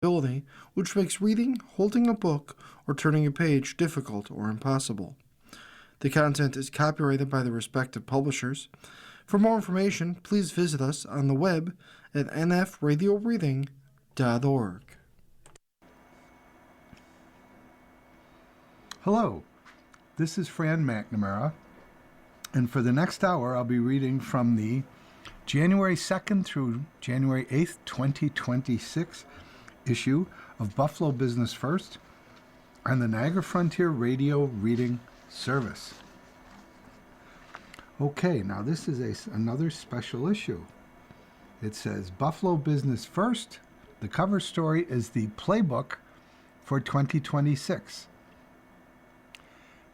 ability, which makes reading, holding a book, or turning a page difficult or impossible. The content is copyrighted by the respective publishers. For more information, please visit us on the web at nfradioreading.org. Hello, this is Fran McNamara, and for the next hour I'll be reading from the January 2nd through January 8th, 2026 issue of Buffalo Business First on the Niagara Frontier Radio Reading Service. Okay, now this is another special issue. It says Buffalo Business First. The cover story is the playbook for 2026.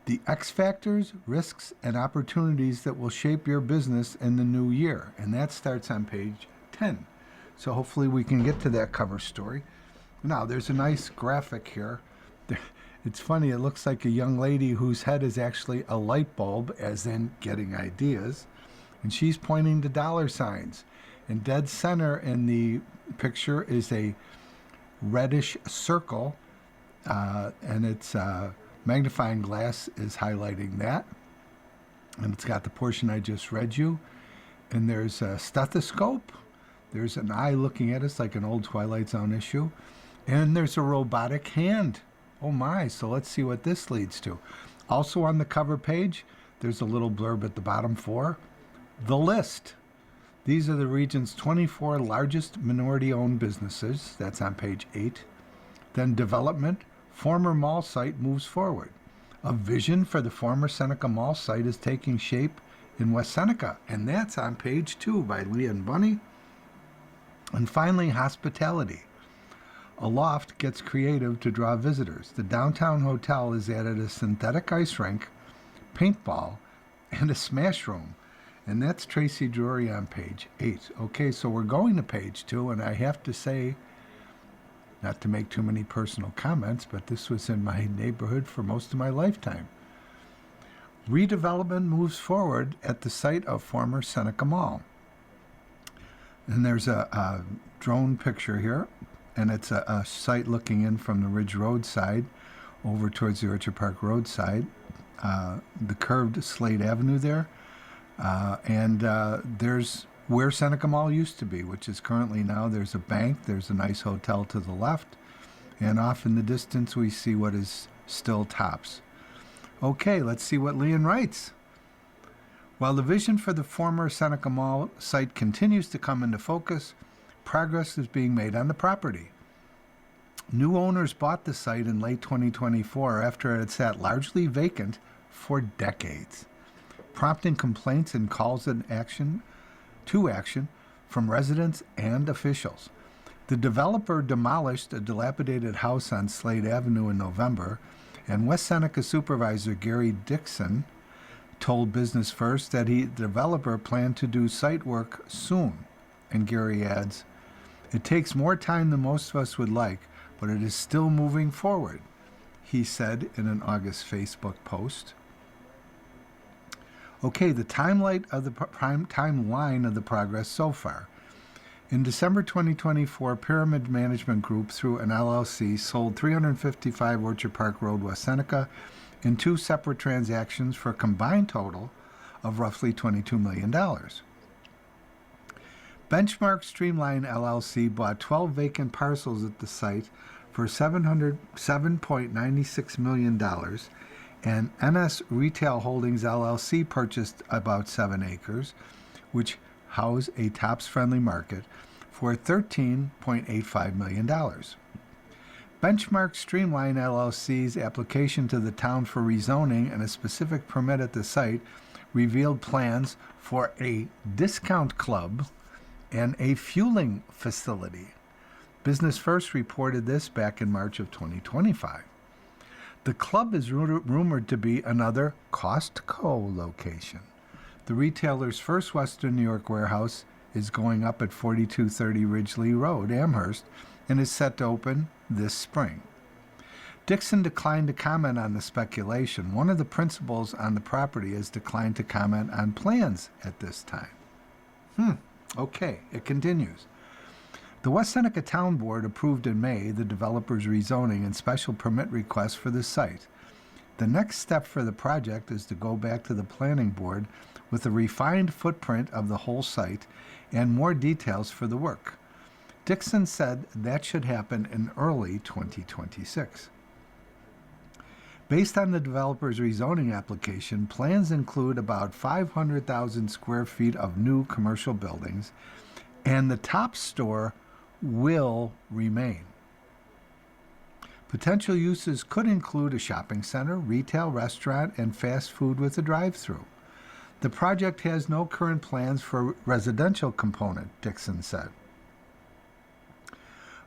The X factors, risks, and opportunities that will shape your business in the new year. And that starts on page 10. So hopefully we can get to that cover story. Now, there's a nice graphic here. It's funny, it looks like a young lady whose head is actually a light bulb, as in getting ideas. And she's pointing to dollar signs. And dead center in the picture is a reddish circle, and it's magnifying glass is highlighting that. And it's got the portion I just read you. And there's a stethoscope. There's an eye looking at us like an old Twilight Zone issue. And there's a robotic hand. Oh my, so let's see what this leads to. Also on the cover page, there's a little blurb at the bottom for the list. These are the region's 24 largest minority-owned businesses. That's on page 8. Then development. Former mall site moves forward. A vision for the former Seneca Mall site is taking shape in West Seneca, and that's on page 2 by Leah and Bunny. And finally, hospitality. A loft gets creative to draw visitors. The downtown hotel has added a synthetic ice rink, paintball, and a smash room. And that's Tracy Drury on page 8. Okay, so we're going to page 2, and I have to say, not to make too many personal comments, but this was in my neighborhood for most of my lifetime. Redevelopment moves forward at the site of former Seneca Mall. And there's a drone picture here, and it's a site looking in from the Ridge Road side over towards the Orchard Park Road side, the curved Slade Avenue there, and there's where Seneca Mall used to be, which is currently now there's a bank, there's a nice hotel to the left, and off in the distance we see what is still Tops. Okay, let's see what Leon writes. While the vision for the former Seneca Mall site continues to come into focus, progress is being made on the property. New owners bought the site in late 2024 after it had sat largely vacant for decades, prompting complaints and calls to action from residents and officials. The developer demolished a dilapidated house on Slade Avenue in November, and West Seneca supervisor Gary Dixon told Business First that the developer planned to do site work soon. And Gary adds, "It takes more time than most of us would like, but it is still moving forward," he said in an August Facebook post. Okay, the timeline of the progress so far. In December 2024, Pyramid Management Group, through an LLC, sold 355 Orchard Park Road, West Seneca, in 2 separate transactions for a combined total of roughly $22 million. Benchmark Streamline LLC bought 12 vacant parcels at the site for $7.96 million, and NS Retail Holdings LLC purchased about 7 acres, which house a Tops-friendly market, for $13.85 million. Benchmark Streamline LLC's application to the town for rezoning and a specific permit at the site revealed plans for a discount club and a fueling facility. Business First reported this back in March of 2025. The club is rumored to be another Costco location. The retailer's first Western New York warehouse is going up at 4230 Ridgely Road, Amherst, and is set to open this spring. Dixon declined to comment on the speculation. One of the principals on the property has declined to comment on plans at this time. Okay, it continues. The West Seneca Town Board approved in May the developer's rezoning and special permit request for the site. The next step for the project is to go back to the planning board with a refined footprint of the whole site and more details for the work. Dixon said that should happen in early 2026. Based on the developer's rezoning application, plans include about 500,000 square feet of new commercial buildings, and the top store will remain. Potential uses could include a shopping center, retail, restaurant, and fast food with a drive-through. The project has no current plans for a residential component, Dixon said.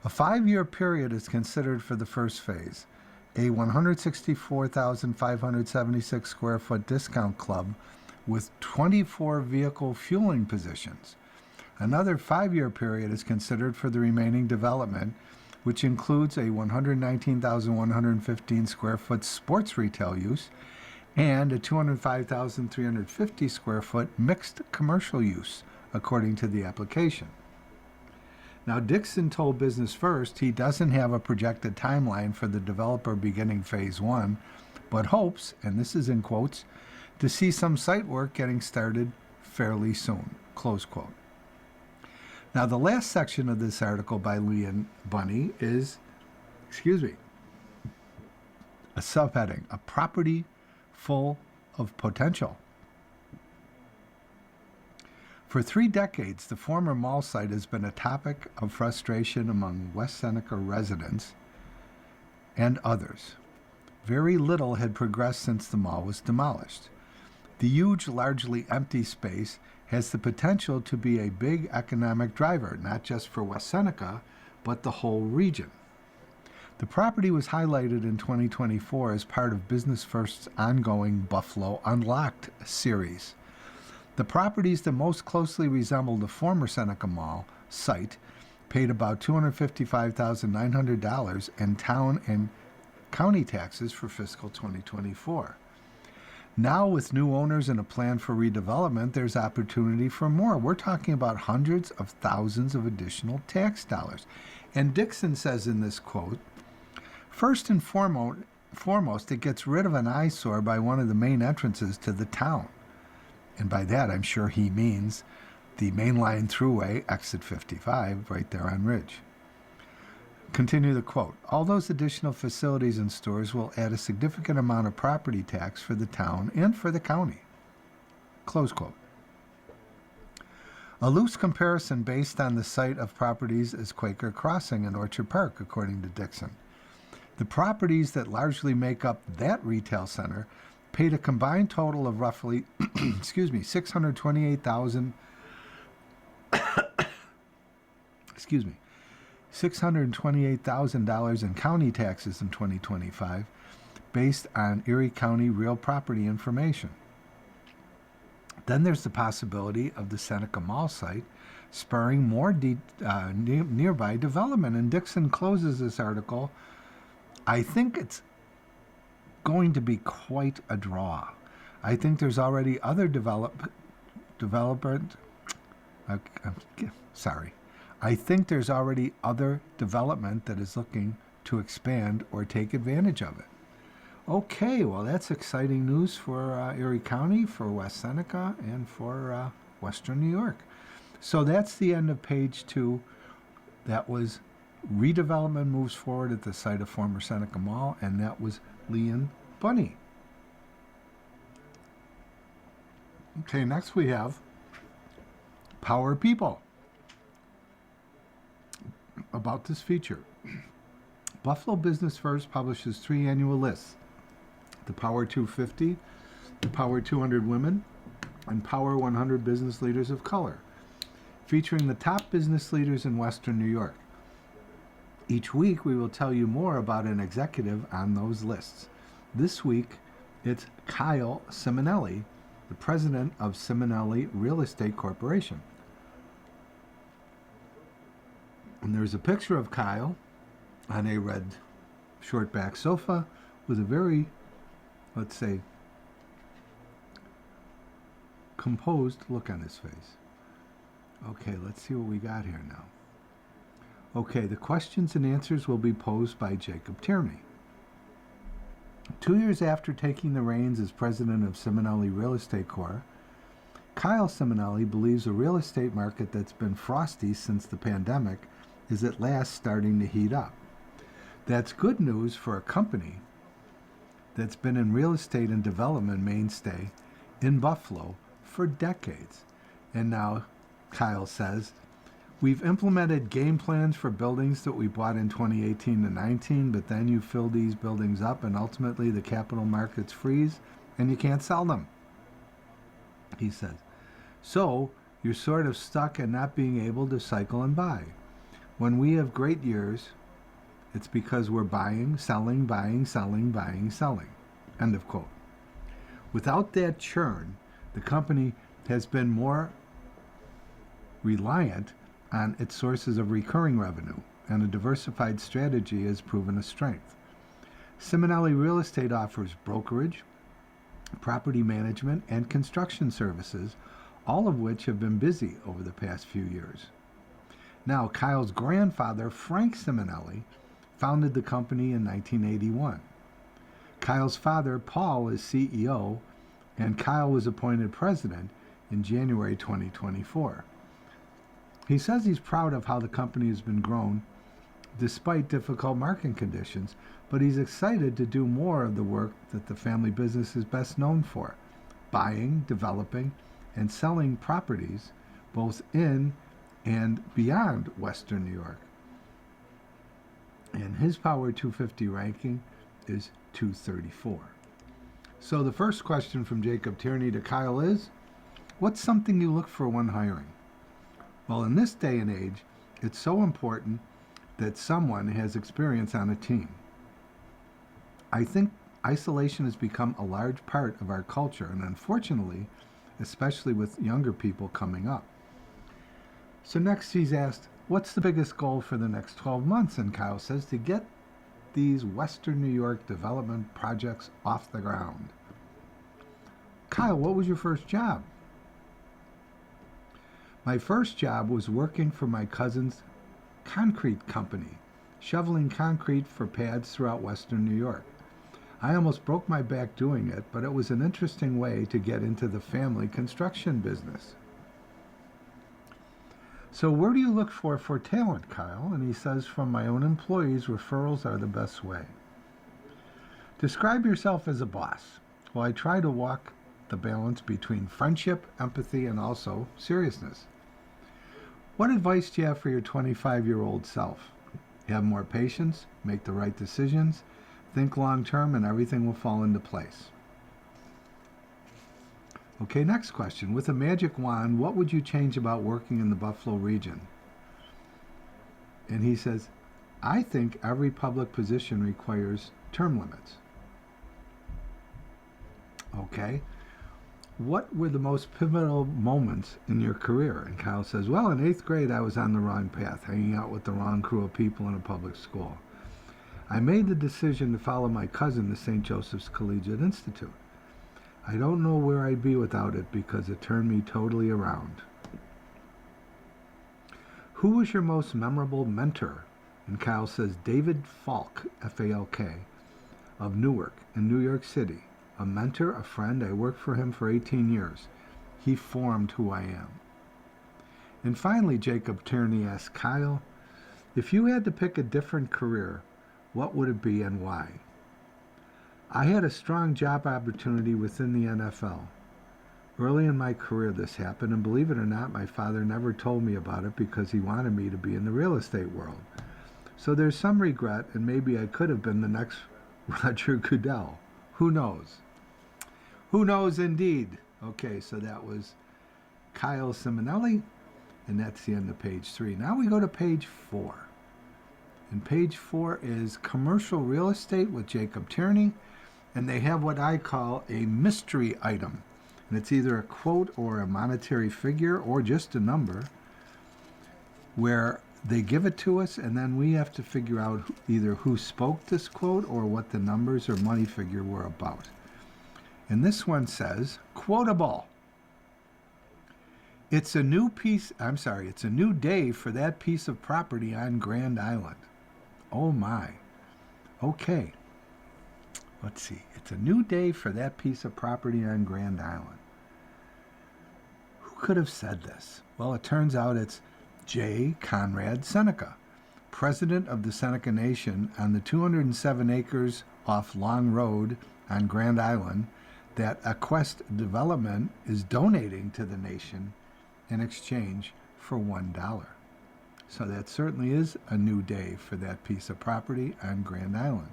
A 5-year period is considered for the first phase, a 164,576 square foot discount club with 24 vehicle fueling positions. Another 5-year period is considered for the remaining development, which includes a 119,115 square foot sports retail use and a 205,350 square foot mixed commercial use, according to the application. Now, Dixon told Business First he doesn't have a projected timeline for the developer beginning phase 1, but hopes, and this is in quotes, to see some site work getting started fairly soon, close quote. Now, the last section of this article by Leon Bunny is, a subheading, a property full of potential. For 3 decades, the former mall site has been a topic of frustration among West Seneca residents and others. Very little had progressed since the mall was demolished. The huge, largely empty space has the potential to be a big economic driver, not just for West Seneca, but the whole region. The property was highlighted in 2024 as part of Business First's ongoing Buffalo Unlocked series. The properties that most closely resemble the former Seneca Mall site paid about $255,900 in town and county taxes for fiscal 2024. Now, with new owners and a plan for redevelopment, there's opportunity for more. We're talking about hundreds of thousands of additional tax dollars. And Dixon says in this quote, first and foremost, it gets rid of an eyesore by one of the main entrances to the town. And by that, I'm sure he means the mainline thruway, exit 55, right there on Ridge. Continue the quote. All those additional facilities and stores will add a significant amount of property tax for the town and for the county. Close quote. A loose comparison based on the site of properties is Quaker Crossing in Orchard Park, according to Dixon. The properties that largely make up that retail center paid a combined total of roughly, $628,000 in county taxes in 2025, based on Erie County real property information. Then there's the possibility of the Seneca Mall site spurring more nearby development. And Dixon closes this article. I think it's going to be quite a draw. I think there's already other I think there's already other development that is looking to expand or take advantage of it. Okay, well, that's exciting news for Erie County, for West Seneca, and for Western New York. So that's the end of page 2. That was redevelopment moves forward at the site of former Seneca Mall, and that was Leon Bunny. Okay, next we have Power People. About this feature. Buffalo Business First publishes 3 annual lists: the Power 250, the Power 200 Women, and Power 100 Business Leaders of Color, featuring the top business leaders in Western New York. Each week, we will tell you more about an executive on those lists. This week, it's Kyle Simonelli, the president of Simonelli Real Estate Corporation. And there's a picture of Kyle on a red short back sofa with a very, let's say, composed look on his face. Okay, let's see what we got here now. Okay, the questions and answers will be posed by Jacob Tierney. 2 years after taking the reins as president of Simonelli Real Estate Corp., Kyle Simonelli believes a real estate market that's been frosty since the pandemic is at last starting to heat up. That's good news for a company that's been in real estate and development mainstay in Buffalo for decades. And now, Kyle says, we've implemented game plans for buildings that we bought in 2018 to 19, but then you fill these buildings up and ultimately the capital markets freeze and you can't sell them, he says. So you're sort of stuck and not being able to cycle and buy. When we have great years, it's because we're buying, selling, buying, selling, buying, selling. End of quote. Without that churn, the company has been more reliant on its sources of recurring revenue, and a diversified strategy has proven a strength. Simonelli Real Estate offers brokerage, property management, and construction services, all of which have been busy over the past few years. Now, Kyle's grandfather, Frank Simonelli, founded the company in 1981. Kyle's father, Paul, is CEO, and Kyle was appointed president in January 2024. He says he's proud of how the company has been grown despite difficult market conditions, but he's excited to do more of the work that the family business is best known for: buying, developing, and selling properties both in and beyond Western New York. And his Power 250 ranking is 234. So the first question from Jacob Tierney to Kyle is, what's something you look for when hiring? Well, in this day and age, it's so important that someone has experience on a team. I think isolation has become a large part of our culture, and unfortunately, especially with younger people coming up. So next he's asked, what's the biggest goal for the next 12 months? And Kyle says, to get these Western New York development projects off the ground. Kyle, what was your first job? My first job was working for my cousin's concrete company, shoveling concrete for pads throughout Western New York. I almost broke my back doing it, but it was an interesting way to get into the family construction business. So where do you look for talent, Kyle? And he says, from my own employees, referrals are the best way. Describe yourself as a boss. Well, I try to walk the balance between friendship, empathy, and also seriousness. What advice do you have for your 25-year-old self? Have more patience, make the right decisions, think long term, and everything will fall into place. Okay, next question. With a magic wand, what would you change about working in the Buffalo region? And he says, I think every public position requires term limits. Okay. What were the most pivotal moments in your career? And Kyle says, well, in 8th grade, I was on the wrong path, hanging out with the wrong crew of people in a public school. I made the decision to follow my cousin to St. Joseph's Collegiate Institute. I don't know where I'd be without it because it turned me totally around. Who was your most memorable mentor? And Kyle says, David Falk, F-A-L-K, of Newark in New York City. A mentor, a friend. I worked for him for 18 years. He formed who I am. And finally, Jacob Tierney asked Kyle, if you had to pick a different career, what would it be and why? I had a strong job opportunity within the NFL. Early in my career this happened, and believe it or not, my father never told me about it because he wanted me to be in the real estate world. So there's some regret, and maybe I could have been the next Roger Goodell. Who knows? Who knows indeed? Okay, so that was Kyle Simonelli, and that's the end of page 3. Now we go to page 4. And page 4 is Commercial Real Estate with Jacob Tierney, and they have what I call a mystery item. And it's either a quote or a monetary figure or just a number where they give it to us, and then we have to figure out either who spoke this quote or what the numbers or money figure were about. And this one says, quotable. It's a new it's a new day for that piece of property on Grand Island. Oh my. Okay. Let's see. It's a new day for that piece of property on Grand Island. Who could have said this? Well, it turns out it's J. Conrad Seneca, president of the Seneca Nation on the 207 acres off Long Road on Grand Island that Aquest Development is donating to the nation in exchange for $1. So that certainly is a new day for that piece of property on Grand Island.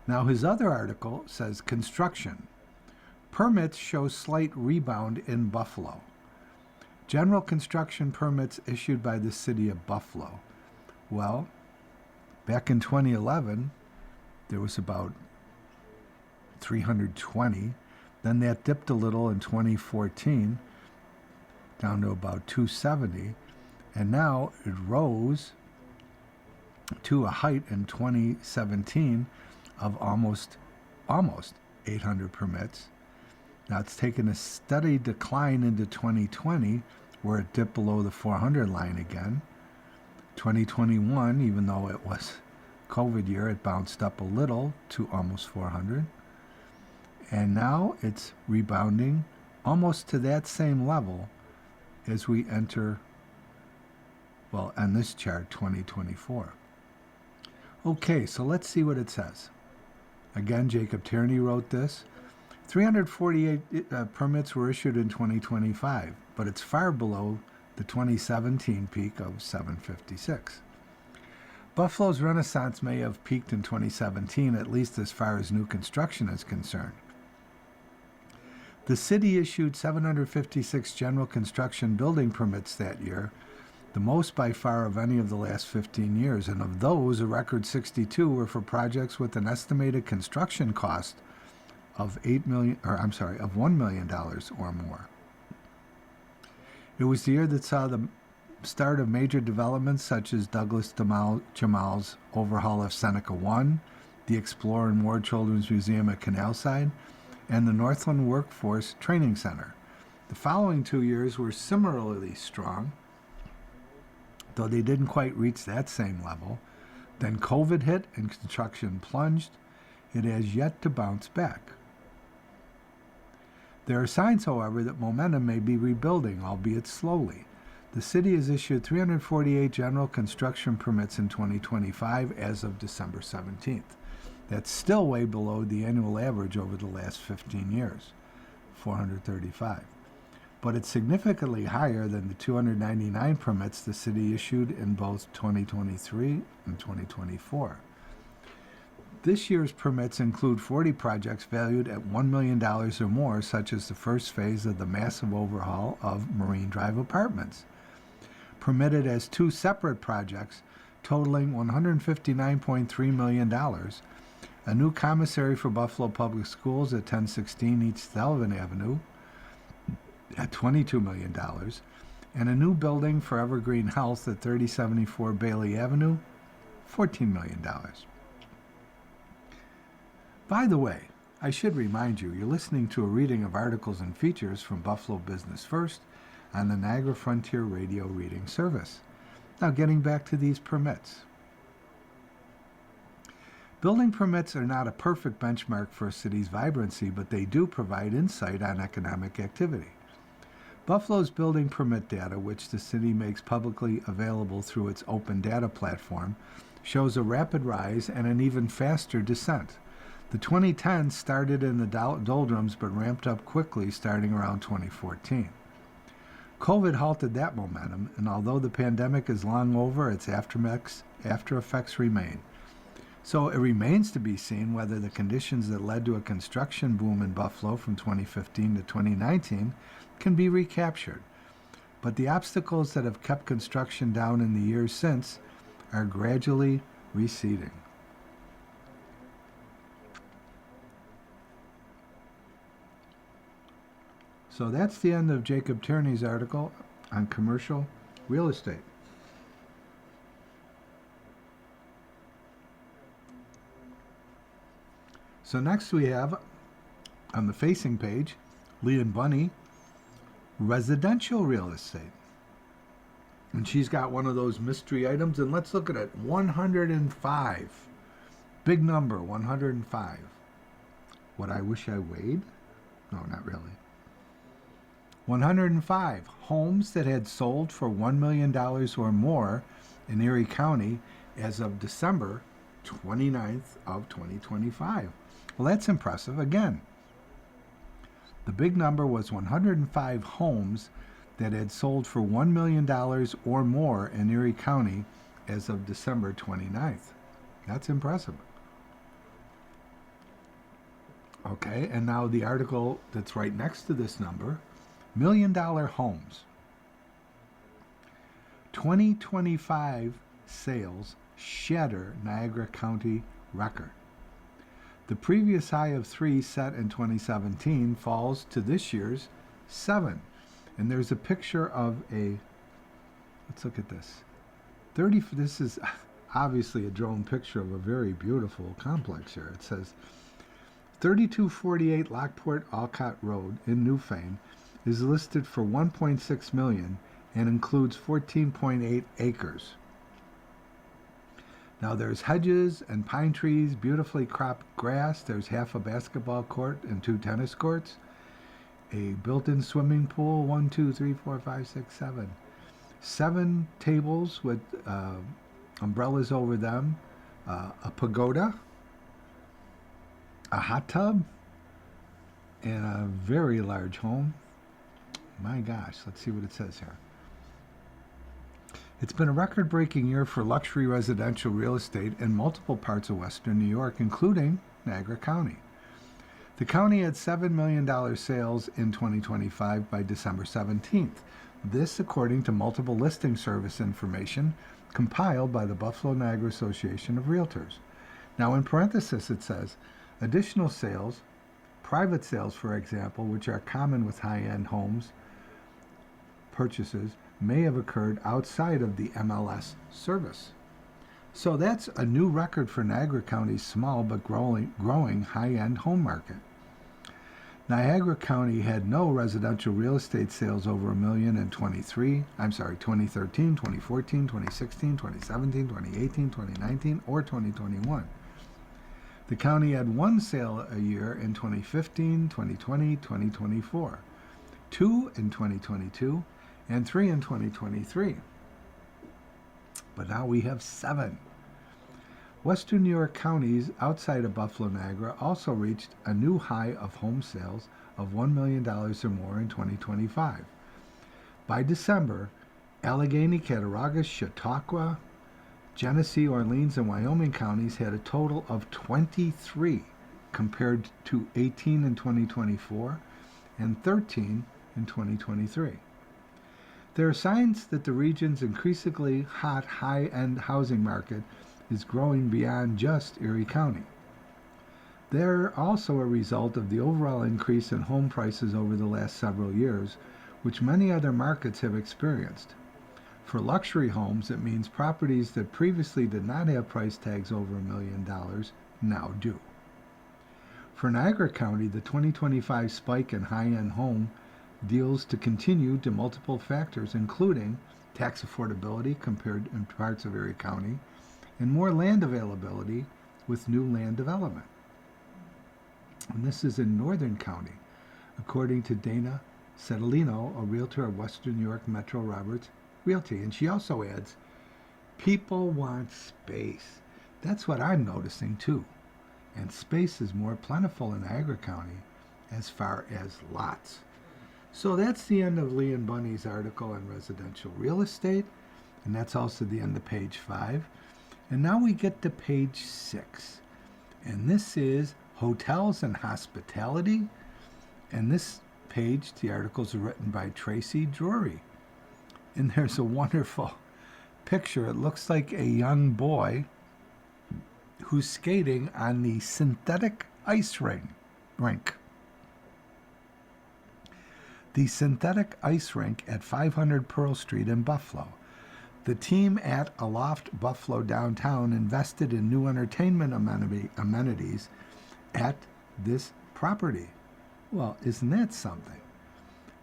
Now his other article says construction. Permits show slight rebound in Buffalo. General construction permits issued by the city of Buffalo. Well, back in 2011, there was about 320. Then that dipped a little in 2014, down to about 270. And now it rose to a height in 2017 of almost 800 permits. Now it's taken a steady decline into 2020, where it dipped below the 400 line again. 2021, even though it was COVID year, it bounced up a little to almost 400. And now it's rebounding almost to that same level as we enter, well, on this chart, 2024. Okay, so let's see what it says. Again, Jacob Tierney wrote this. 348 permits were issued in 2025, but it's far below the 2017 peak of 756. Buffalo's renaissance may have peaked in 2017, at least as far as new construction is concerned. The city issued 756 general construction building permits that year, the most by far of any of the last 15 years, and of those, a record 62 were for projects with an estimated construction cost of $1 million or more. It was the year that saw the start of major developments such as Douglas Jamal's overhaul of Seneca 1, the Explorer and Ward Children's Museum at Canalside, and the Northland Workforce Training Center. The following 2 years were similarly strong, though they didn't quite reach that same level. Then COVID hit and construction plunged. It has yet to bounce back. There are signs, however, that momentum may be rebuilding, albeit slowly. The city has issued 348 general construction permits in 2025 as of December 17th. That's still way below the annual average over the last 15 years, 435. But it's significantly higher than the 299 permits the city issued in both 2023 and 2024. This year's permits include 40 projects valued at $1 million or more, such as the first phase of the massive overhaul of Marine Drive Apartments, permitted as 2 separate projects totaling $159.3 million, a new commissary for Buffalo Public Schools at 1016 East Sullivan Avenue at $22 million, and a new building for Evergreen Health at 3074 Bailey Avenue, $14 million. By the way, I should remind you, you're listening to a reading of articles and features from Buffalo Business First on the Niagara Frontier Radio Reading Service. Now, getting back to these permits. Building permits are not a perfect benchmark for a city's vibrancy, but they do provide insight on economic activity. Buffalo's building permit data, which the city makes publicly available through its open data platform, shows a rapid rise and an even faster descent. The 2010s started in the doldrums but ramped up quickly starting around 2014. COVID halted that momentum, and although the pandemic is long over, its after effects remain. So it remains to be seen whether the conditions that led to a construction boom in Buffalo from 2015 to 2019 can be recaptured. But the obstacles that have kept construction down in the years since are gradually receding. So that's the end of Jacob Tierney's article on commercial real estate. So next we have, on the facing page, Lee and Bunny residential real estate. And she's got one of those mystery items, and let's look at it. 105. Big number, 105. What I wish I weighed? No, not really. 105 homes that had sold for $1 million or more in Erie County as of December 29th of 2025. Well, that's impressive. Again, the big number was 105 homes that had sold for $1 million or more in Erie County as of December 29th. That's impressive. Okay, and now the article that's right next to this number, $1 million homes. 2025 sales shatter Niagara County record. The previous high of 3 set in 2017 falls to this year's 7. And there's a picture of let's look at this. This is obviously a drone picture of a very beautiful complex here. It says 3248 Lockport Alcott Road in Newfane is listed for $1.6 million and includes 14.8 acres. Now there's hedges and pine trees, beautifully cropped grass. There's half a basketball court and 2 tennis courts. A built-in swimming pool, 1, 2, 3, 4, 5, 6, 7. 7 tables with umbrellas over them, a pagoda, a hot tub, and a very large home. My gosh, let's see what it says here. It's been a record-breaking year for luxury residential real estate in multiple parts of western New York, including Niagara County. The county had $7 million sales in 2025 by December 17th. This according to multiple listing service information compiled by the Buffalo Niagara Association of Realtors. Now in parenthesis it says, additional sales, private sales for example, which are common with high-end homes purchases, may have occurred outside of the MLS service. So that's a new record for Niagara County's small but growing high-end home market. Niagara County had no residential real estate sales over $1 million in 2013, 2014, 2016, 2017, 2018, 2019, or 2021. The county had 1 sale a year in 2015, 2020, 2024, 2 in 2022, and 3 in 2023. But now we have 7. Western New York counties outside of Buffalo Niagara also reached a new high of home sales of $1 million or more in 2025. By December, Allegheny, Cattaraugus, Chautauqua, Genesee, Orleans, and Wyoming counties had a total of 23 compared to 18 in 2024 and 13 in 2023. There are signs that the region's increasingly hot high-end housing market is growing beyond just Erie County. They're also a result of the overall increase in home prices over the last several years, which many other markets have experienced. For luxury homes, it means properties that previously did not have price tags over $1 million now do. For Niagara County, the 2025 spike in high-end home deals to continue to multiple factors, including tax affordability compared in parts of Erie County, and more land availability with new land development. And this is in Northern County, according to Dana Setolino, a realtor of Western New York Metro Roberts Realty. And she also adds, people want space. That's what I'm noticing too. And space is more plentiful in Niagara County as far as lots. So that's the end of Lee and Bunny's article on residential real estate. And that's also the end of page 5. And now we get to page 6. And this is hotels and hospitality. And this page, the articles are written by Tracy Drury. And there's a wonderful picture. It looks like a young boy who's skating on the synthetic ice rink. The synthetic ice rink at 500 Pearl Street in Buffalo. The team at Aloft Buffalo downtown invested in new entertainment amenities at this property. Well, isn't that something?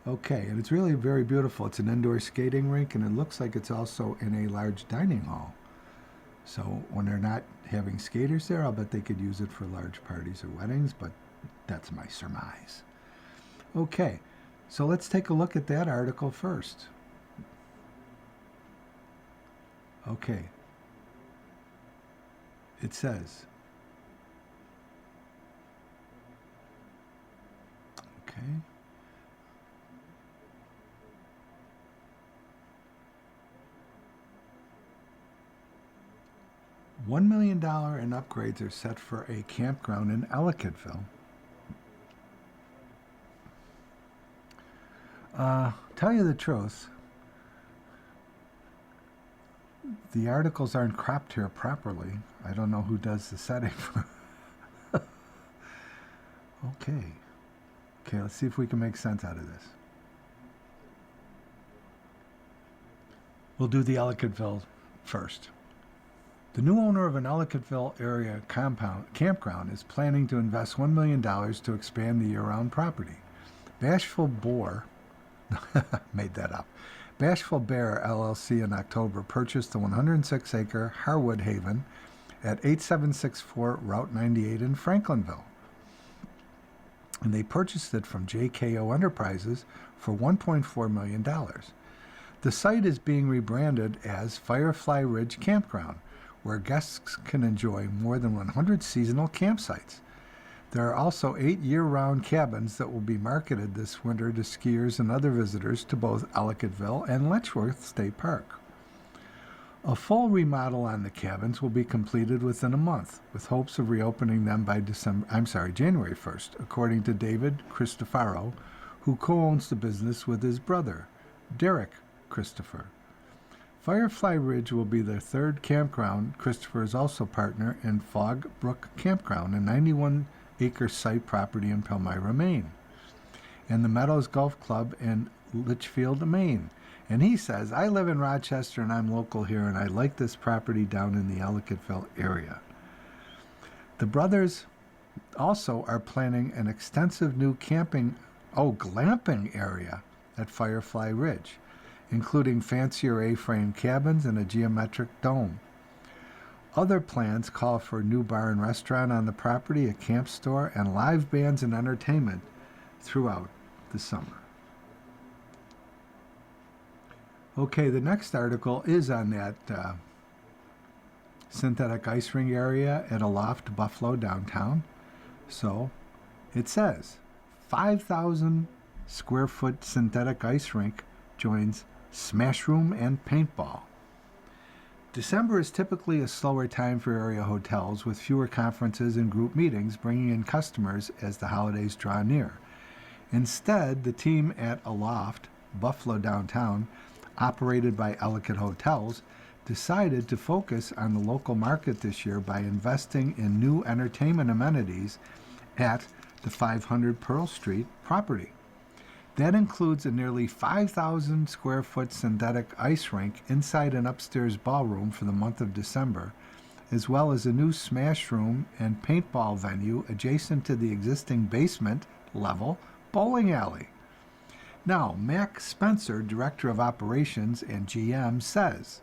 Okay, and it's really very beautiful. It's an indoor skating rink, and it looks like it's also in a large dining hall. So when they're not having skaters there, I'll bet they could use it for large parties or weddings, but that's my surmise. Okay, so let's take a look at that article first. Okay, it says, okay, $1 million in upgrades are set for a campground in Ellicottville. Tell you the truth, the articles aren't cropped here properly. I don't know who does the setting for. Okay. Okay, let's see if we can make sense out of this. We'll do the Ellicottville first. The new owner of an Ellicottville area campground is planning to invest $1 million to expand the year-round property. Bashful Boar, made that up. Bashful Bear LLC in October purchased the 106-acre Harwood Haven at 8764 Route 98 in Franklinville. And they purchased it from JKO Enterprises for $1.4 million. The site is being rebranded as Firefly Ridge Campground, where guests can enjoy more than 100 seasonal campsites. There are also 8 year-round cabins that will be marketed this winter to skiers and other visitors to both Ellicottville and Letchworth State Park. A full remodel on the cabins will be completed within a month, with hopes of reopening them by January 1st, according to David Cristofaro, who co-owns the business with his brother, Derek Christopher. Firefly Ridge will be their third campground. Christopher is also partner in Fog Brook Campground, a 91-acre site property in Palmyra, Maine, and the Meadows Golf Club in Litchfield, Maine. And he says, I live in Rochester and I'm local here, and I like this property down in the Ellicottville area. The brothers also are planning an extensive new glamping area at Firefly Ridge, including fancier A-frame cabins and a geometric dome. Other plans call for a new bar and restaurant on the property, a camp store, and live bands and entertainment throughout the summer. Okay, the next article is on that synthetic ice rink area at Aloft Buffalo downtown. So it says 5,000 square foot synthetic ice rink joins Smash Room and Paintball. December is typically a slower time for area hotels, with fewer conferences and group meetings bringing in customers as the holidays draw near. Instead, the team at Aloft Buffalo downtown, operated by Ellicott Hotels, decided to focus on the local market this year by investing in new entertainment amenities at the 500 Pearl Street property. That includes a nearly 5,000 square foot synthetic ice rink inside an upstairs ballroom for the month of December, as well as a new Smash Room and paintball venue adjacent to the existing basement level bowling alley. Now, Mac Spencer, Director of Operations and GM, says,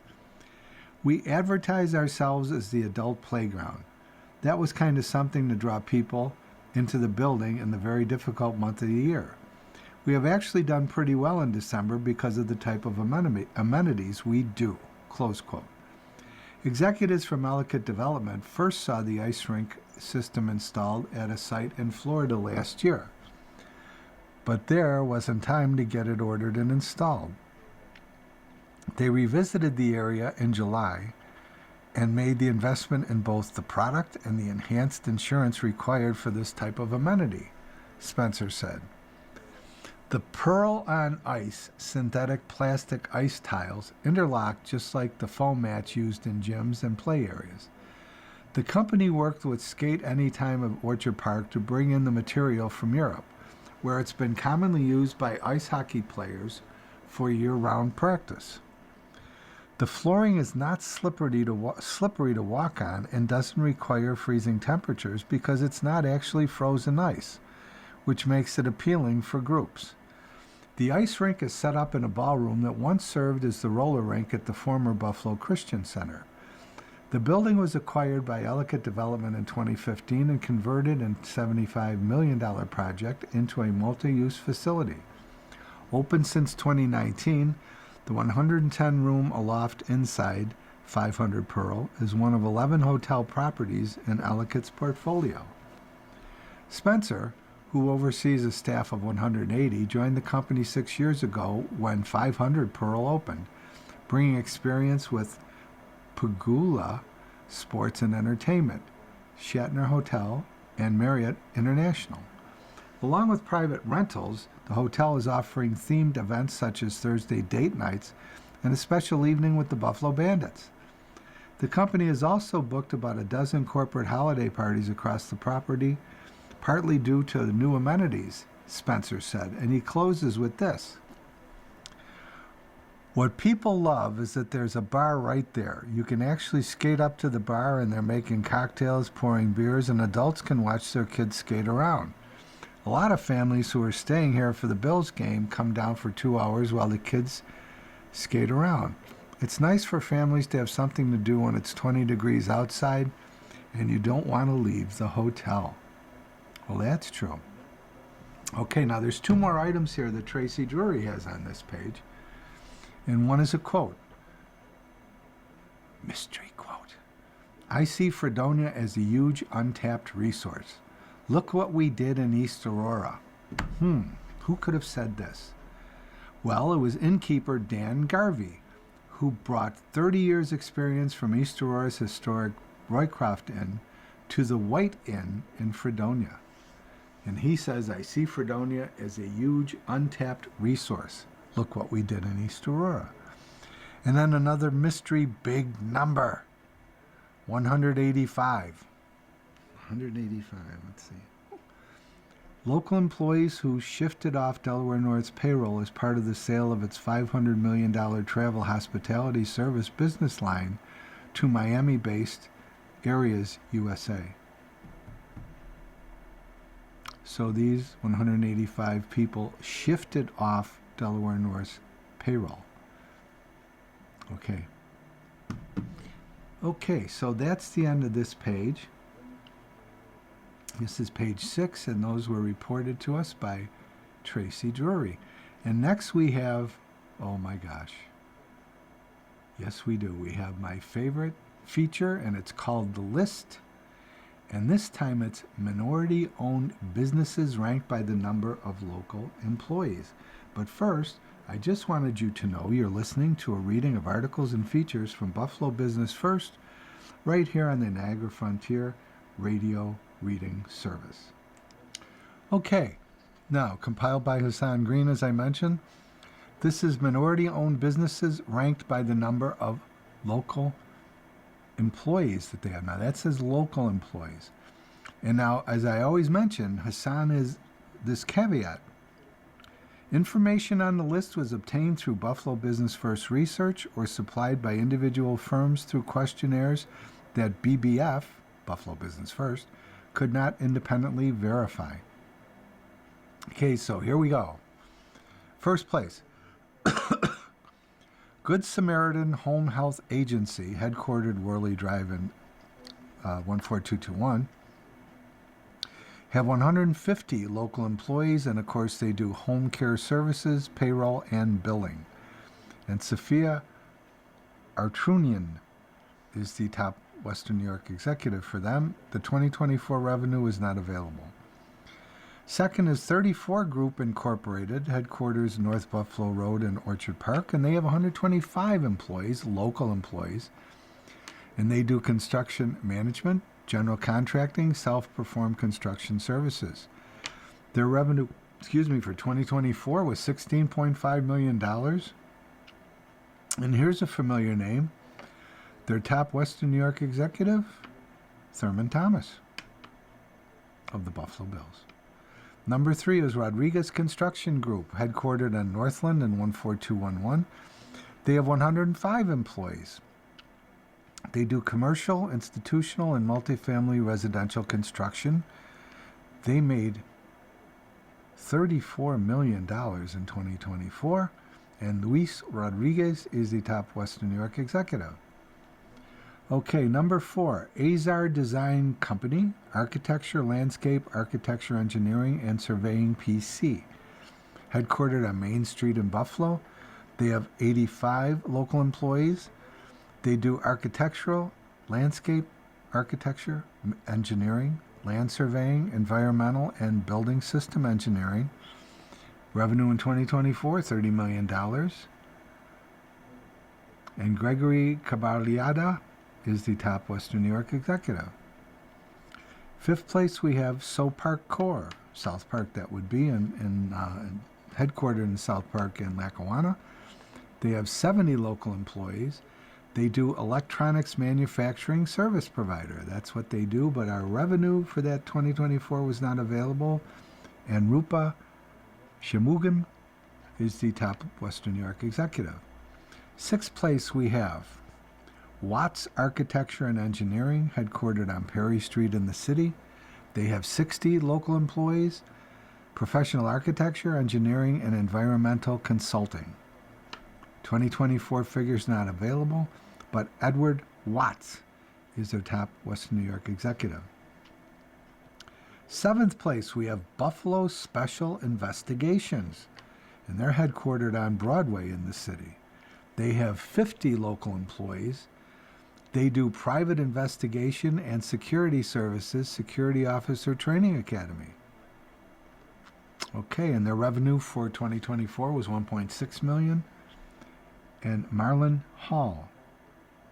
we advertise ourselves as the adult playground. That was kind of something to draw people into the building in the very difficult month of the year. We have actually done pretty well in December because of the type of amenities we do, close quote. Executives from Ellicott Development first saw the ice rink system installed at a site in Florida last year, but there wasn't time to get it ordered and installed. They revisited the area in July and made the investment in both the product and the enhanced insurance required for this type of amenity, Spencer said. The Pearl on Ice synthetic plastic ice tiles interlock just like the foam mats used in gyms and play areas. The company worked with Skate Anytime of Orchard Park to bring in the material from Europe, where it's been commonly used by ice hockey players for year-round practice. The flooring is not slippery to walk on and doesn't require freezing temperatures because it's not actually frozen ice, which makes it appealing for groups. The ice rink is set up in a ballroom that once served as the roller rink at the former Buffalo Christian Center. The building was acquired by Ellicott Development in 2015 and converted in $75 million project into a multi-use facility. Open since 2019, the 110-room Aloft Inside 500 Pearl is one of 11 hotel properties in Ellicott's portfolio. Spencer, who oversees a staff of 180, joined the company 6 years ago when 500 Pearl opened, bringing experience with Pagula Sports and Entertainment, Shatner Hotel, and Marriott International. Along with private rentals, the hotel is offering themed events such as Thursday date nights and a special evening with the Buffalo Bandits. The company has also booked about a dozen corporate holiday parties across the property, partly due to the new amenities, Spencer said, and he closes with this. What people love is that there's a bar right there. You can actually skate up to the bar and they're making cocktails, pouring beers, and adults can watch their kids skate around. A lot of families who are staying here for the Bills game come down for 2 hours while the kids skate around. It's nice for families to have something to do when it's 20 degrees outside and you don't want to leave the hotel. Well, that's true. Okay, now there's 2 more items here that Tracy Drury has on this page. And one is a quote. Mystery quote. I see Fredonia as a huge untapped resource. Look what we did in East Aurora. Who could have said this? Well, it was innkeeper Dan Garvey, who brought 30 years experience from East Aurora's historic Roycroft Inn to the White Inn in Fredonia. And he says, I see Fredonia as a huge untapped resource. Look what we did in East Aurora. And then another mystery big number, 185. 185, let's see. Local employees who shifted off Delaware North's payroll as part of the sale of its $500 million travel hospitality service business line to Miami-based Areas USA. So these 185 people shifted off Delaware North's payroll. Okay, so that's the end of this page. This is page 6, and those were reported to us by Tracy Drury. And next we have, oh my gosh, yes we do, we have my favorite feature, and it's called The List. And this time it's minority-owned businesses ranked by the number of local employees. But first, I just wanted you to know you're listening to a reading of articles and features from Buffalo Business First, right here on the Niagara Frontier Radio Reading Service. Okay, now, compiled by Hassan Green, as I mentioned, this is minority-owned businesses ranked by the number of local employees that they have. Now, that says local employees. And now, as I always mention, Hassan is this caveat. Information on the list was obtained through Buffalo Business First research or supplied by individual firms through questionnaires that BBF, Buffalo Business First, could not independently verify. Okay, so here we go. First place. Good Samaritan Home Health Agency, headquartered Worley Drive in 14221, have 150 local employees, and of course they do home care services, payroll, and billing. And Sophia Artrunian is the top Western New York executive for them. The 2024 revenue is not available. Second is 34 Group Incorporated, headquarters North Buffalo Road and Orchard Park, and they have 125 employees, local employees, and they do construction management, general contracting, self-performed construction services. Their revenue, for 2024 was $16.5 million. And here's a familiar name. Their top Western New York executive, Thurman Thomas of the Buffalo Bills. Number 3 is Rodriguez Construction Group, headquartered on Northland and 14211. They have 105 employees. They do commercial, institutional, and multifamily residential construction. They made $34 million in 2024. And Luis Rodriguez is the top Western New York executive. Okay, number 4, Azar Design Company, Architecture, Landscape, Architecture, Engineering, and Surveying PC. Headquartered on Main Street in Buffalo. They have 85 local employees. They do architectural, landscape, architecture, engineering, land surveying, environmental, and building system engineering. Revenue in 2024, $30 million. And Gregory Caballada is the top Western New York executive. 5th place, we have SoPark Core, South Park that would be, headquartered in South Park in Lackawanna. They have 70 local employees. They do electronics manufacturing service provider. That's what they do, but our revenue for that 2024 was not available. And Rupa Shanmugam is the top Western New York executive. 6th place, we have Watts Architecture and Engineering, headquartered on Perry Street in the city. They have 60 local employees, professional architecture, engineering, and environmental consulting. 2024 figures not available, but Edward Watts is their top Western New York executive. 7th place, we have Buffalo Special Investigations, and they're headquartered on Broadway in the city. They have 50 local employees. They do private investigation and security services, Security Officer Training Academy. Okay, and their revenue for 2024 was $1.6 million. And Marlon Hall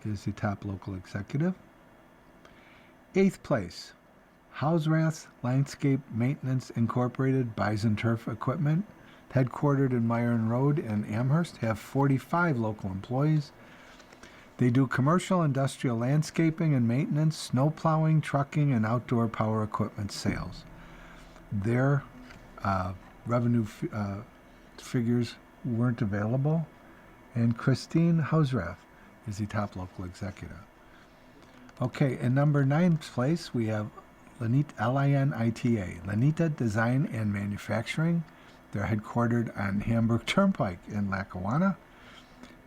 is the top local executive. 8th place, Hausrath Landscape Maintenance Incorporated, Bison Turf Equipment, headquartered in Myron Road and Amherst, have 45 local employees. They do commercial, industrial landscaping and maintenance, snow plowing, trucking, and outdoor power equipment sales. Their revenue figures weren't available. And Christine Hausrath is the top local executive. Okay, in number 9th place, we have Lanita, L-I-N-I-T-A, Lanita Design and Manufacturing. They're headquartered on Hamburg Turnpike in Lackawanna.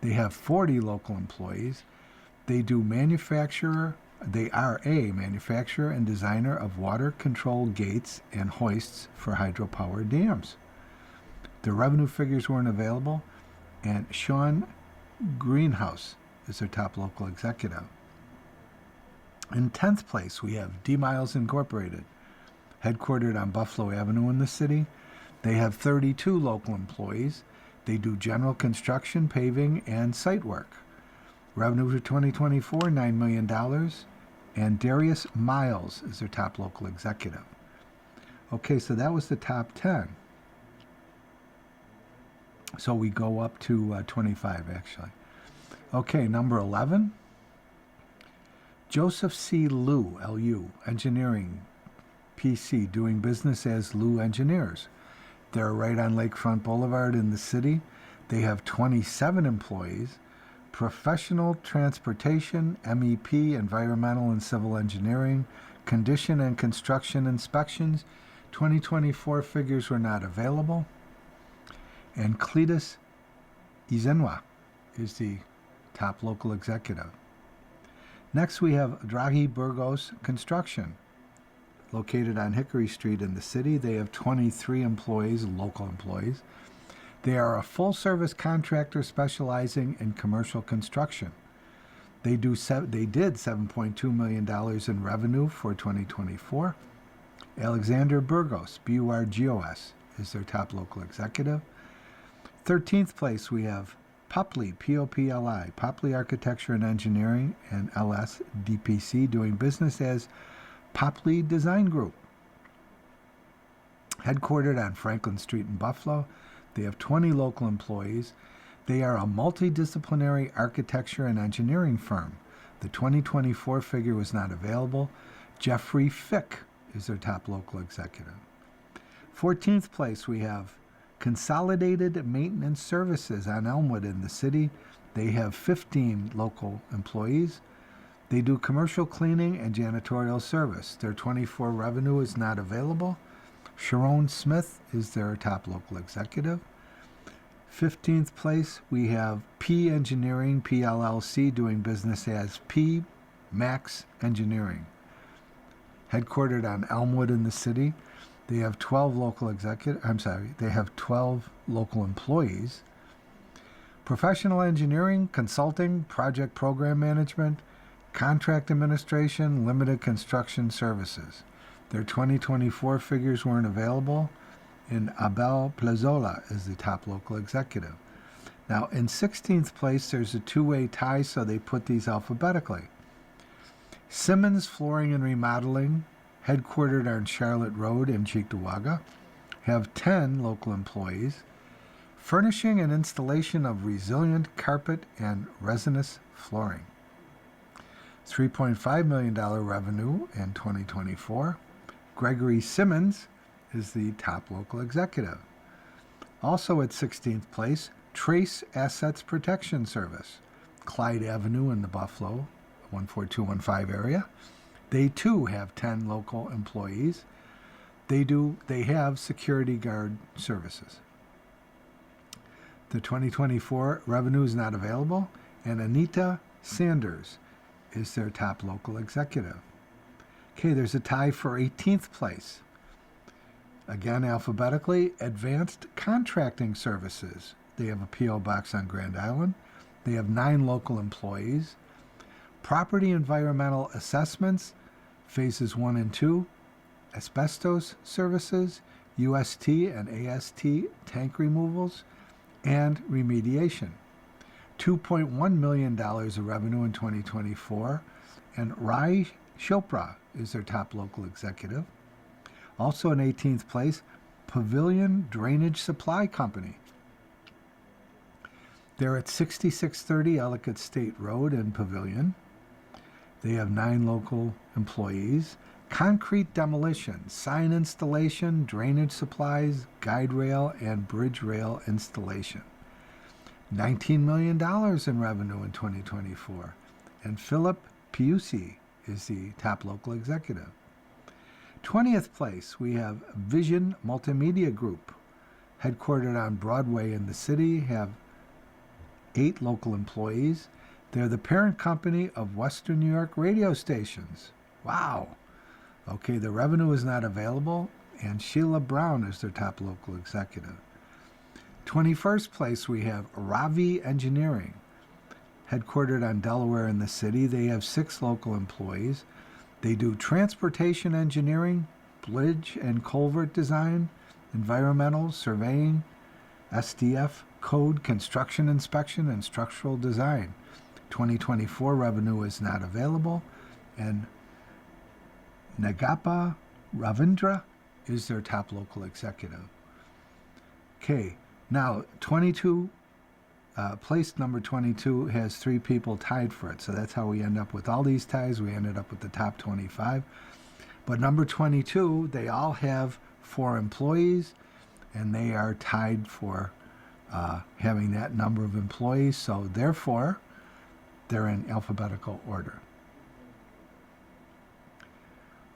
They have 40 local employees. They are a manufacturer and designer of water control gates and hoists for hydropower dams. The revenue figures weren't available, and Sean Greenhouse is their top local executive. In 10th place, we have D Miles Incorporated, headquartered on Buffalo Avenue in the city. They have 32 local employees. They do general construction, paving, and site work. Revenue for 2024, $9 million. And Darius Miles is their top local executive. Okay, so that was the top 10. So we go up to 25, actually. Okay, number 11. Joseph C. Liu, L-U, Engineering, PC, doing business as Liu Engineers. They're right on Lakefront Boulevard in the city. They have 27 employees. Professional transportation, MEP, environmental and civil engineering, condition and construction inspections. 2024 figures were not available. And Cletus Izenwa is the top local executive. Next, we have Draghi Burgos Construction, located on Hickory Street in the city. They have 23 employees, local employees. They are a full-service contractor specializing in commercial construction. They did $7.2 million in revenue for 2024. Alexander Burgos, B-U-R-G-O-S, is their top local executive. 13th place, we have Popley, P-O-P-L-I, Popley Architecture and Engineering, and LS DPC, doing business as Popley Design Group. Headquartered on Franklin Street in Buffalo, they have 20 local employees. They are a multidisciplinary architecture and engineering firm. The 2024 figure was not available. Jeffrey Fick is their top local executive. 14th place, we have Consolidated Maintenance Services on Elmwood in the city. They have 15 local employees. They do commercial cleaning and janitorial service. Their 24 revenue is not available. Sharon Smith is their top local executive. 15th place, we have P Engineering, PLLC, doing business as P Max Engineering. Headquartered on Elmwood in the city, they have 12 local employees. Professional engineering, consulting, project program management, contract administration, limited construction services. Their 2024 figures weren't available, and Abel Plazola is the top local executive. Now, in 16th place, there's a two-way tie, so they put these alphabetically. Simmons Flooring and Remodeling, headquartered on Charlotte Road in Cheektowaga, have 10 local employees. Furnishing and installation of resilient carpet and resinous flooring. $3.5 million revenue in 2024. Gregory Simmons is the top local executive. Also at 16th place, Trace Assets Protection Service, Clyde Avenue in the Buffalo 14215 area. They too have 10 local employees. They have security guard services. The 2024 revenue is not available, and Anita Sanders is their top local executive. Okay, there's a tie for 18th place. Again, alphabetically, Advanced Contracting Services. They have a P.O. box on Grand Island. They have 9 local employees. Property Environmental Assessments, Phases 1 and 2, Asbestos Services, UST and AST tank removals, and remediation. $2.1 million of revenue in 2024, and Rai Chopra is their top local executive. Also in 18th place, Pavilion Drainage Supply Company. They're at 6630 Ellicott State Road in Pavilion. They have 9 local employees. Concrete demolition, sign installation, drainage supplies, guide rail, and bridge rail installation. $19 million in revenue in 2024. And Philip Piusi is the top local executive. 20th place, we have Vision Multimedia Group, headquartered on Broadway in the city, have 8 local employees. They're the parent company of Western New York radio stations. Wow. Okay, the revenue is not available, and Sheila Brown is their top local executive. 21st place, we have Ravi Engineering, headquartered on Delaware in the city. They have 6 local employees. They do transportation engineering, bridge and culvert design, environmental surveying, SDF code, construction inspection, and structural design. 2024 revenue is not available, and Nagapa Ravindra is their top local executive. Okay, now place number 22 has 3 people tied for it, so that's how we end up with all these ties. We ended up with the top 25. But number 22, they all have 4 employees, and they are tied for having that number of employees, so therefore they're in alphabetical order.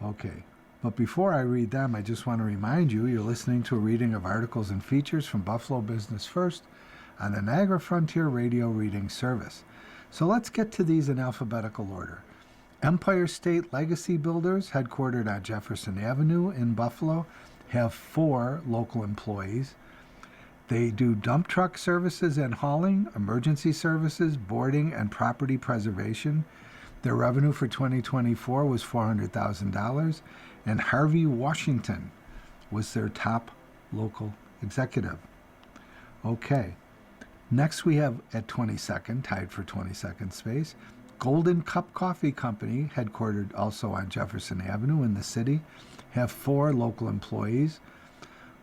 Okay, but before I read them, I just want to remind you, you're listening to a reading of articles and features from Buffalo Business First on the Niagara Frontier Radio Reading Service. So let's get to these in alphabetical order. Empire State Legacy Builders, headquartered on Jefferson Avenue in Buffalo, have 4 local employees. They do dump truck services and hauling, emergency services, boarding, and property preservation. Their revenue for 2024 was $400,000, and Harvey Washington was their top local executive. Okay, next we have at 22nd, tied for 22nd space, Golden Cup Coffee Company, headquartered also on Jefferson Avenue in the city, have 4 local employees.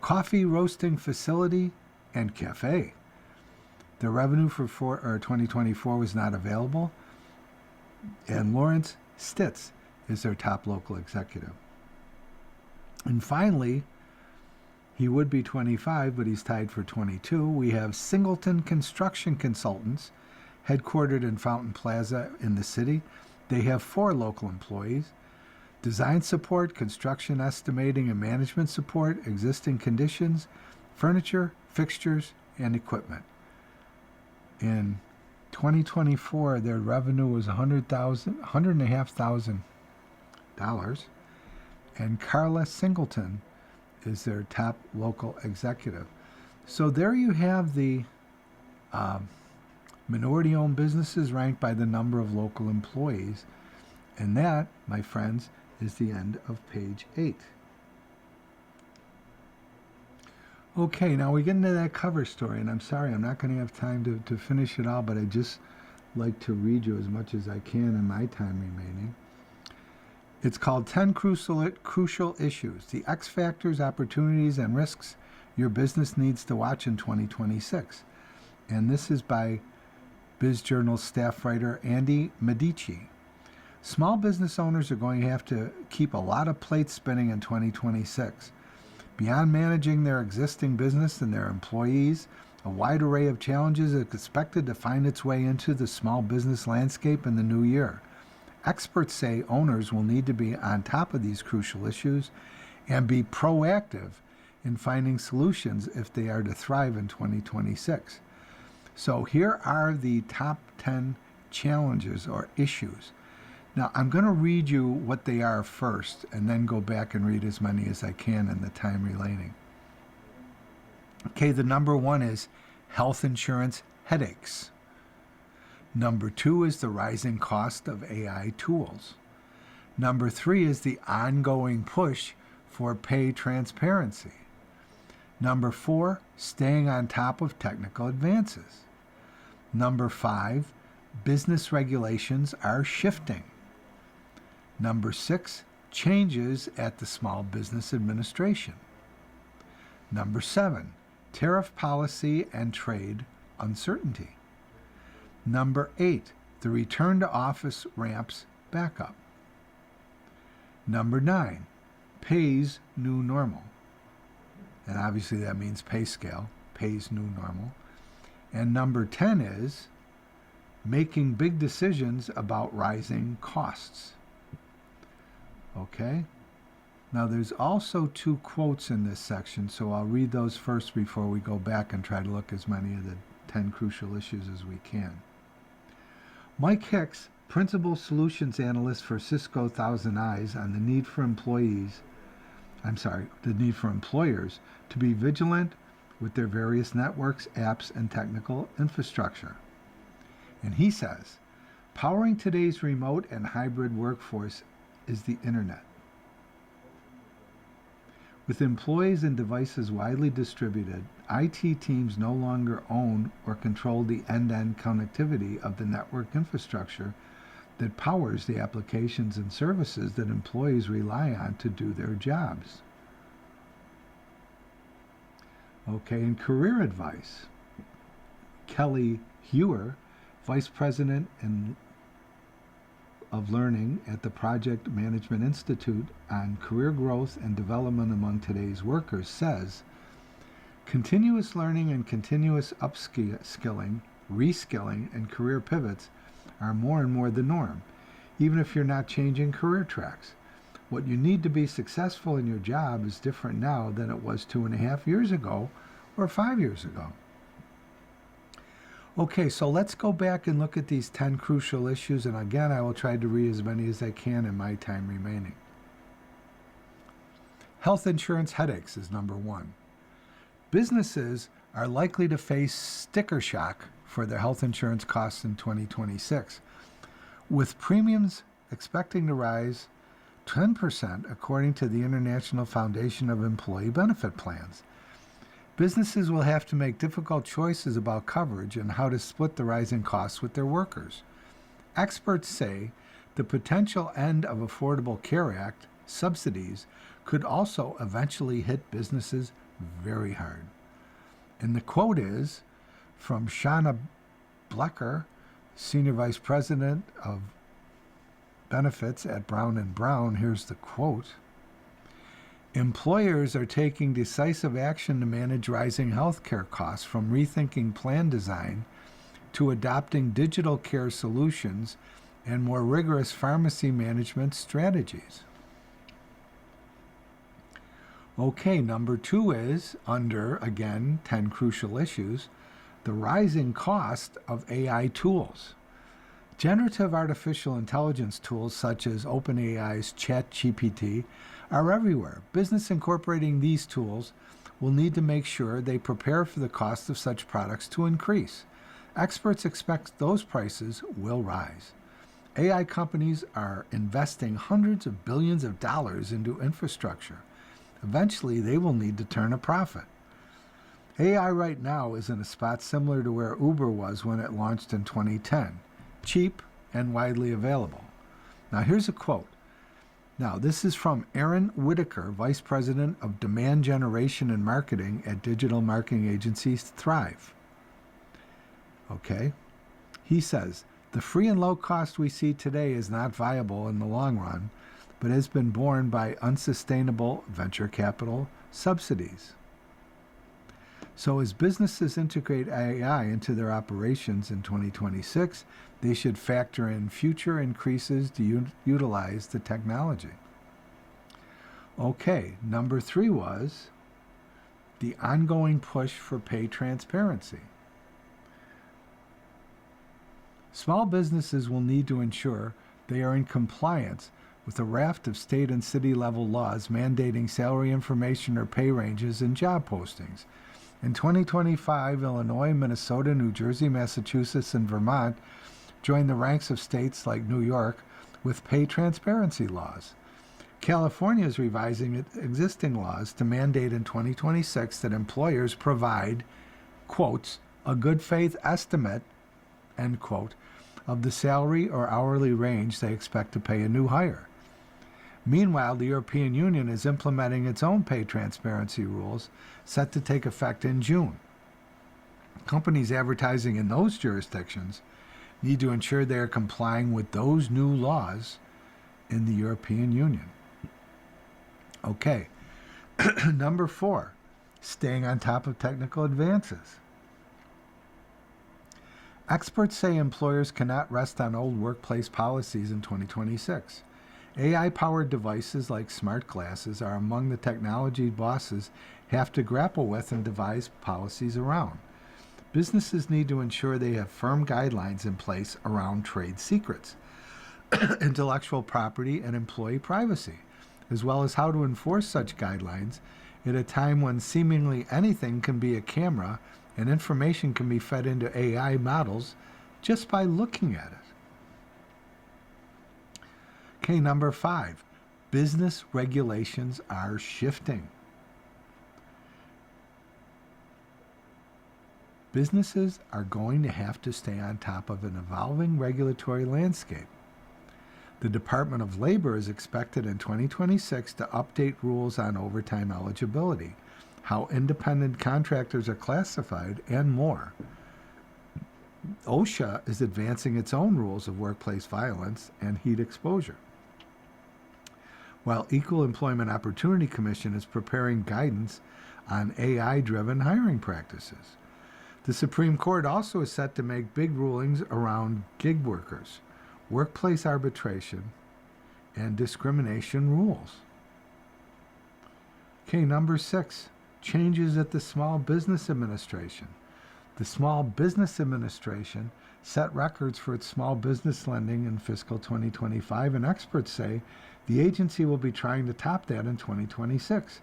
Coffee roasting facility and cafe. Their revenue for 2024 was not available, and Lawrence Stitz is their top local executive. And finally, he would be 25, but he's tied for 22. We have Singleton Construction Consultants, headquartered in Fountain Plaza in the city. They have 4 local employees. design support, construction estimating and management support, existing conditions, furniture, fixtures, and equipment. In 2024, their revenue was $100,500, and Carla Singleton is their top local executive. So there you have the minority-owned businesses ranked by the number of local employees. And that, my friends, is the end of page 8. Okay, now we get into that cover story, and I'm sorry, I'm not going to have time to finish it all, but I just like to read you as much as I can in my time remaining. It's called 10 Crucial Issues, the X Factors, Opportunities, and Risks Your Business Needs to Watch in 2026. And this is by BizJournal staff writer Andy Medici. Small business owners are going to have to keep a lot of plates spinning in 2026. Beyond managing their existing business and their employees, a wide array of challenges is expected to find its way into the small business landscape in the new year. Experts say owners will need to be on top of these crucial issues and be proactive in finding solutions if they are to thrive in 2026. So here are the top 10 challenges or issues. Now, I'm going to read you what they are first and then go back and read as many as I can in the time remaining. Okay, the number 1 is health insurance headaches. Number 2 is the rising cost of AI tools. Number 3 is the ongoing push for pay transparency. Number 4, staying on top of technical advances. Number 5, business regulations are shifting. Number 6, changes at the Small Business Administration. Number 7, tariff policy and trade uncertainty. Number 8, the return to office ramps back up. Number 9, pays new normal. And obviously that means pay scale, pays new normal. And number 10 is making big decisions about rising costs. Okay? Now there's also 2 quotes in this section, so I'll read those first before we go back and try to look as many of the 10 crucial issues as we can. Mike Hicks, Principal Solutions Analyst for Cisco Thousand Eyes, on the need for employers to be vigilant with their various networks, apps, and technical infrastructure. And he says, powering today's remote and hybrid workforce is the internet. With employees and devices widely distributed, IT teams no longer own or control the end-to-end connectivity of the network infrastructure that powers the applications and services that employees rely on to do their jobs. Okay, and career advice. Kelly Hewer, Vice President of Learning at the Project Management Institute on Career Growth and Development Among Today's Workers, says, continuous learning and continuous upskilling, reskilling, and career pivots are more and more the norm, even if you're not changing career tracks. What you need to be successful in your job is different now than it was 2.5 years ago or 5 years ago. Okay, so let's go back and look at these 10 crucial issues, and again, I will try to read as many as I can in my time remaining. Health insurance headaches is number 1. Businesses are likely to face sticker shock for their health insurance costs in 2026, with premiums expecting to rise 10% according to the International Foundation of Employee Benefit Plans. Businesses will have to make difficult choices about coverage and how to split the rising costs with their workers. Experts say the potential end of Affordable Care Act subsidies could also eventually hit businesses very hard. And the quote is from Shauna Blecker, Senior Vice President of Benefits at Brown & Brown. Here's the quote. Employers are taking decisive action to manage rising health care costs, from rethinking plan design to adopting digital care solutions and more rigorous pharmacy management strategies. Okay, number 2 is under, again, 10 crucial issues, the rising cost of AI tools. Generative artificial intelligence tools such as OpenAI's ChatGPT are everywhere. Business incorporating these tools will need to make sure they prepare for the cost of such products to increase. Experts expect those prices will rise. AI companies are investing hundreds of billions of dollars into infrastructure. Eventually, they will need to turn a profit. AI right now is in a spot similar to where Uber was when it launched in 2010, cheap and widely available. Now, here's a quote. Now, this is from Aaron Whitaker, Vice President of Demand Generation and Marketing at digital marketing agency Thrive. Okay? He says, the free and low cost we see today is not viable in the long run, but has been borne by unsustainable venture capital subsidies. So as businesses integrate AI into their operations in 2026, they should factor in future increases to utilize the technology. Okay, number 3 was the ongoing push for pay transparency. Small businesses will need to ensure they are in compliance with a raft of state and city level laws mandating salary information or pay ranges in job postings. In 2025, Illinois, Minnesota, New Jersey, Massachusetts, and Vermont joined the ranks of states like New York with pay transparency laws. California is revising its existing laws to mandate in 2026 that employers provide, quotes, a good faith estimate, end quote, of the salary or hourly range they expect to pay a new hire. Meanwhile, the European Union is implementing its own pay transparency rules set to take effect in June. Companies advertising in those jurisdictions need to ensure they are complying with those new laws in the European Union. Okay, number 4, staying on top of technical advances. Experts say employers cannot rest on old workplace policies in 2026. AI-powered devices like smart glasses are among the technology bosses have to grapple with and devise policies around. Businesses need to ensure they have firm guidelines in place around trade secrets, intellectual property, and employee privacy, as well as how to enforce such guidelines at a time when seemingly anything can be a camera and information can be fed into AI models just by looking at it. Okay, number 5, business regulations are shifting. Businesses are going to have to stay on top of an evolving regulatory landscape. The Department of Labor is expected in 2026 to update rules on overtime eligibility, how independent contractors are classified, and more. OSHA is advancing its own rules of workplace violence and heat exposure, while Equal Employment Opportunity Commission is preparing guidance on AI-driven hiring practices. The Supreme Court also is set to make big rulings around gig workers, workplace arbitration, and discrimination rules. Okay, number 6, changes at the Small Business Administration. The Small Business Administration set records for its small business lending in fiscal 2025, and experts say the agency will be trying to top that in 2026.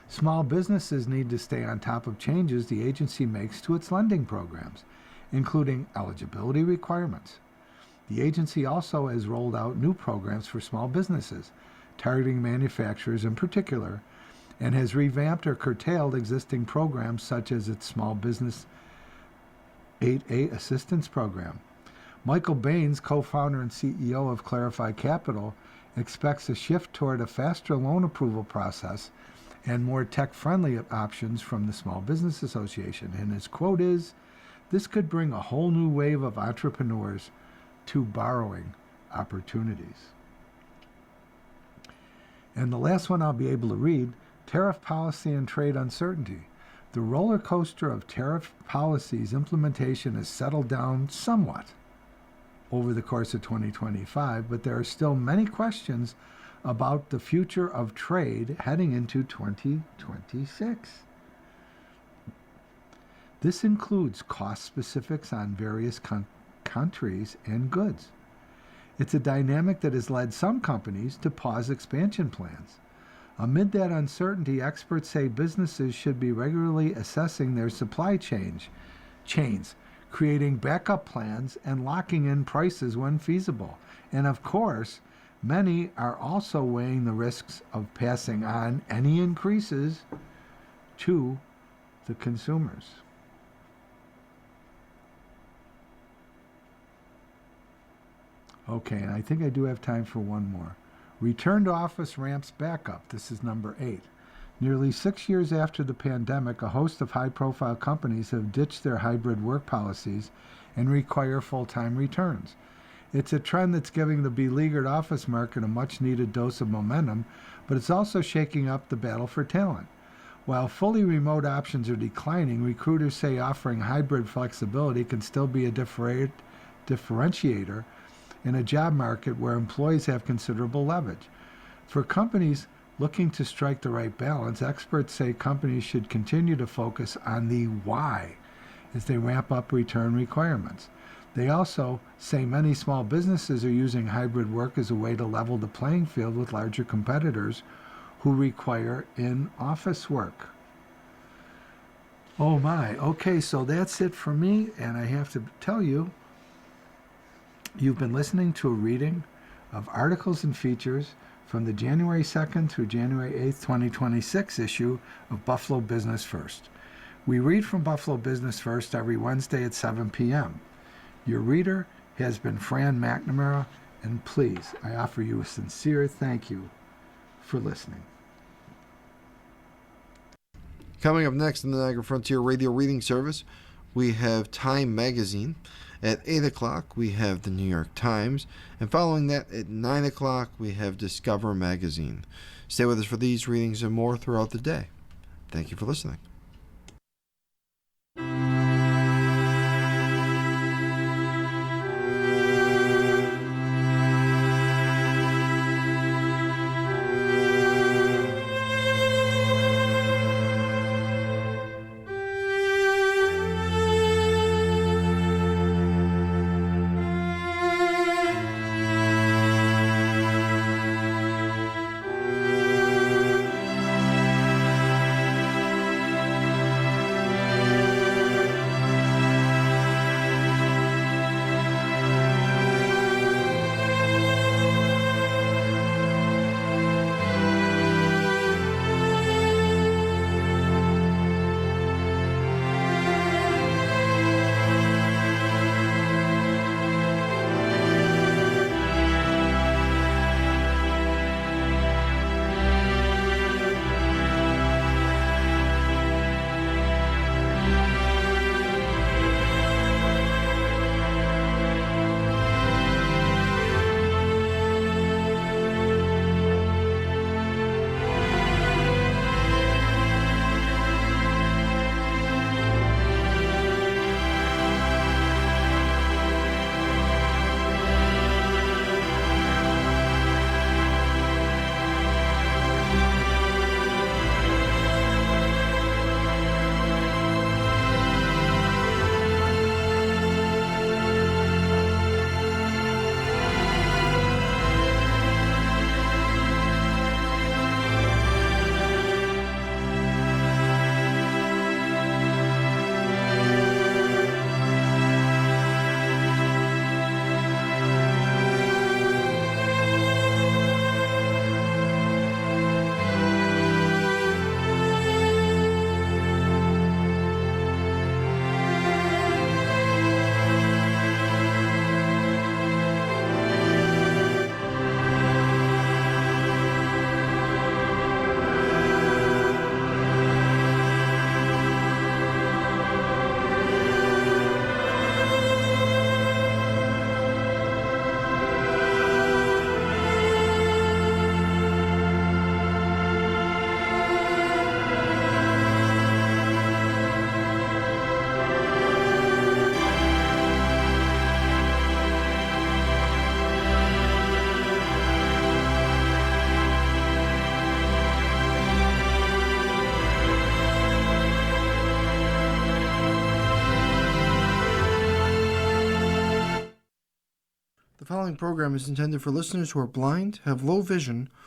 Small businesses need to stay on top of changes the agency makes to its lending programs, including eligibility requirements. The agency also has rolled out new programs for small businesses, targeting manufacturers in particular, and has revamped or curtailed existing programs such as its Small Business 8A Assistance Program. Michael Baines, co-founder and CEO of Clarify Capital, expects a shift toward a faster loan approval process and more tech-friendly options from the Small Business Association. And his quote is, "This could bring a whole new wave of entrepreneurs to borrowing opportunities." And the last one I'll be able to read, tariff policy and trade uncertainty. The roller coaster of tariff policies implementation has settled down somewhat over the course of 2025, but there are still many questions about the future of trade heading into 2026. This includes cost specifics on various countries and goods. It's a dynamic that has led some companies to pause expansion plans. Amid that uncertainty, experts say businesses should be regularly assessing their supply chains, creating backup plans and locking in prices when feasible. And of course, many are also weighing the risks of passing on any increases to the consumers. Okay, and I think I do have time for one more. Return to office ramps back up. This is number 8. Nearly 6 years after the pandemic, a host of high-profile companies have ditched their hybrid work policies and require full-time returns. It's a trend that's giving the beleaguered office market a much-needed dose of momentum, but it's also shaking up the battle for talent. While fully remote options are declining, recruiters say offering hybrid flexibility can still be a differentiator in a job market where employees have considerable leverage. For companies looking to strike the right balance, experts say companies should continue to focus on the why as they ramp up return requirements. They also say many small businesses are using hybrid work as a way to level the playing field with larger competitors who require in-office work. Oh my, okay, so that's it for me, and I have to tell you, you've been listening to a reading of articles and features from the January 2nd through January 8th, 2026 issue of Buffalo Business First. We read from Buffalo Business First every Wednesday at 7 p.m. Your reader has been Fran McNamara, and please, I offer you a sincere thank you for listening. Coming up next in the Niagara Frontier Radio Reading Service, we have Time Magazine. At 8 o'clock, we have the New York Times. And following that, at 9 o'clock, we have Discover Magazine. Stay with us for these readings and more throughout the day. Thank you for listening. following program is intended for listeners who are blind, have low vision,